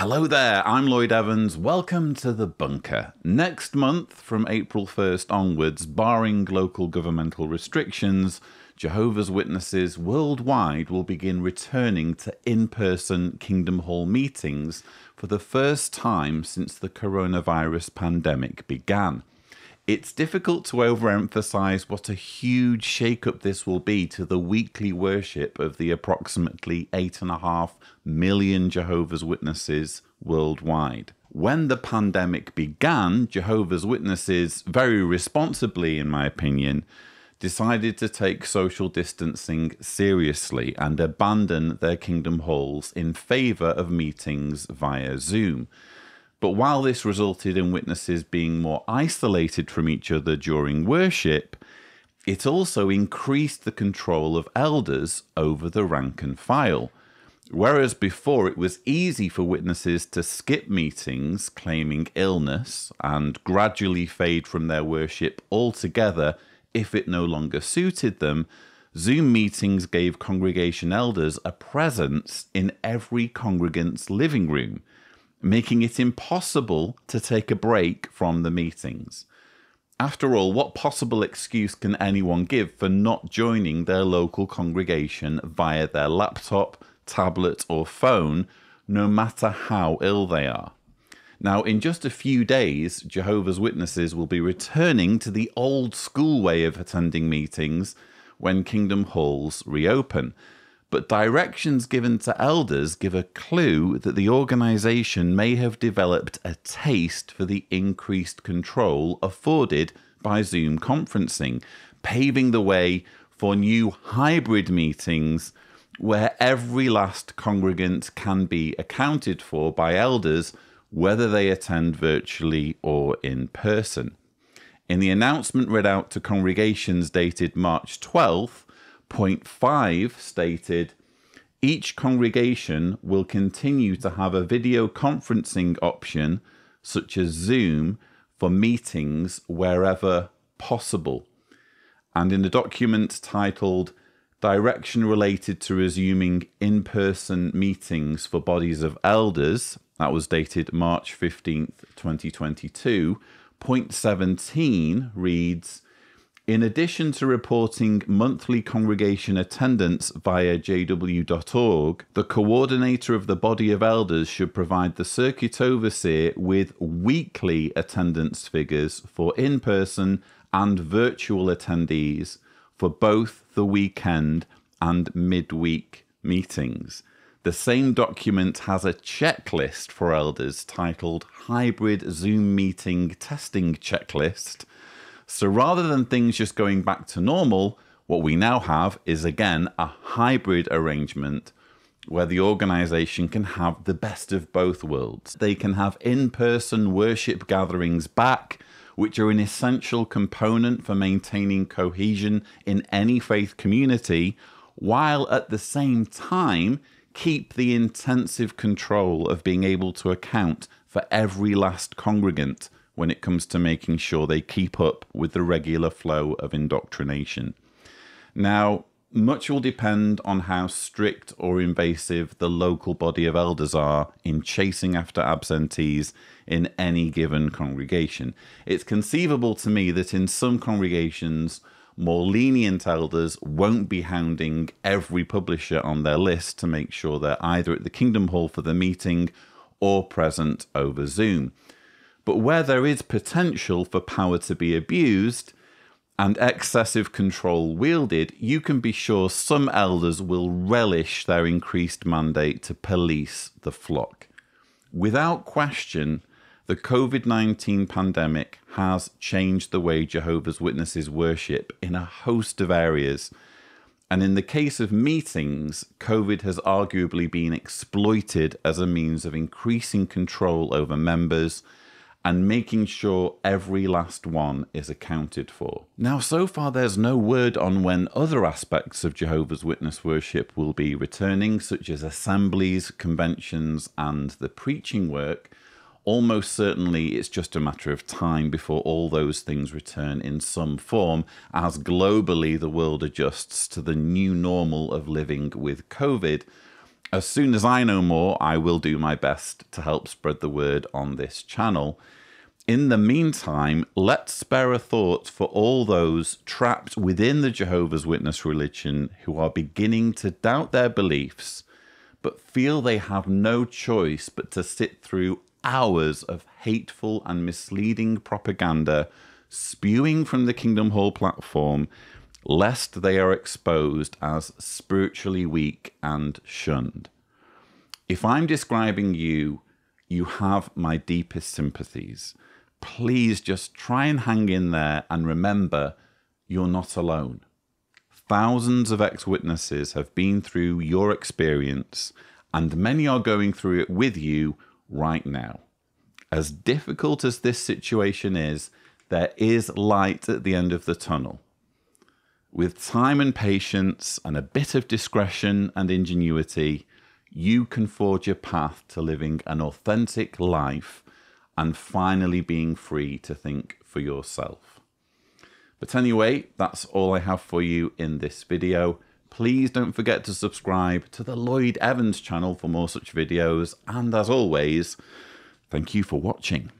Hello there, I'm Lloyd Evans. Welcome to The Bunker. Next month, from April 1st onwards, barring local governmental restrictions, Jehovah's Witnesses worldwide will begin returning to in-person Kingdom Hall meetings for the first time since the coronavirus pandemic began. It's difficult to overemphasize what a huge shake-up this will be to the weekly worship of the approximately 8.5 million Jehovah's Witnesses worldwide. When the pandemic began, Jehovah's Witnesses, very responsibly in my opinion, decided to take social distancing seriously and abandon their Kingdom Halls in favor of meetings via Zoom. But while this resulted in witnesses being more isolated from each other during worship, it also increased the control of elders over the rank and file. Whereas before it was easy for witnesses to skip meetings claiming illness and gradually fade from their worship altogether if it no longer suited them, Zoom meetings gave congregation elders a presence in every congregant's living room, making it impossible to take a break from the meetings. After all, what possible excuse can anyone give for not joining their local congregation via their laptop, tablet, or phone, no matter how ill they are? Now, in just a few days, Jehovah's Witnesses will be returning to the old school way of attending meetings when Kingdom Halls reopen. But directions given to elders give a clue that the organisation may have developed a taste for the increased control afforded by Zoom conferencing, paving the way for new hybrid meetings where every last congregant can be accounted for by elders, whether they attend virtually or in person. In the announcement read out to congregations dated March 12th, Point 5 stated, each congregation will continue to have a video conferencing option, such as Zoom, for meetings wherever possible. And in the document titled, Direction Related to Resuming In-Person Meetings for Bodies of Elders, that was dated March 15th, 2022, Point 17 reads, in addition to reporting monthly congregation attendance via jw.org, the coordinator of the body of elders should provide the circuit overseer with weekly attendance figures for in-person and virtual attendees for both the weekend and midweek meetings. The same document has a checklist for elders titled Hybrid Zoom Meeting Testing Checklist. So rather than things just going back to normal, what we now have is again a hybrid arrangement where the organisation can have the best of both worlds. They can have in-person worship gatherings back, which are an essential component for maintaining cohesion in any faith community, while at the same time keep the intensive control of being able to account for every last congregant when it comes to making sure they keep up with the regular flow of indoctrination. Now, much will depend on how strict or invasive the local body of elders are in chasing after absentees in any given congregation. It's conceivable to me that in some congregations, more lenient elders won't be hounding every publisher on their list to make sure they're either at the Kingdom Hall for the meeting or present over Zoom. But where there is potential for power to be abused and excessive control wielded, you can be sure some elders will relish their increased mandate to police the flock. Without question, the COVID-19 pandemic has changed the way Jehovah's Witnesses worship in a host of areas. And in the case of meetings, COVID has arguably been exploited as a means of increasing control over members and making sure every last one is accounted for. Now, so far there's no word on when other aspects of Jehovah's Witness worship will be returning, such as assemblies, conventions, and the preaching work. Almost certainly it's just a matter of time before all those things return in some form, as globally the world adjusts to the new normal of living with COVID. As soon as I know more, I will do my best to help spread the word on this channel. In the meantime, let's spare a thought for all those trapped within the Jehovah's Witness religion who are beginning to doubt their beliefs, but feel they have no choice but to sit through hours of hateful and misleading propaganda spewing from the Kingdom Hall platform, lest they are exposed as spiritually weak and shunned. If I'm describing you, you have my deepest sympathies. Please just try and hang in there and remember, you're not alone. Thousands of ex-witnesses have been through your experience, and many are going through it with you right now. As difficult as this situation is, there is light at the end of the tunnel. With time and patience and a bit of discretion and ingenuity, you can forge a path to living an authentic life and finally being free to think for yourself. But anyway, that's all I have for you in this video. Please don't forget to subscribe to the Lloyd Evans channel for more such videos. And as always, thank you for watching.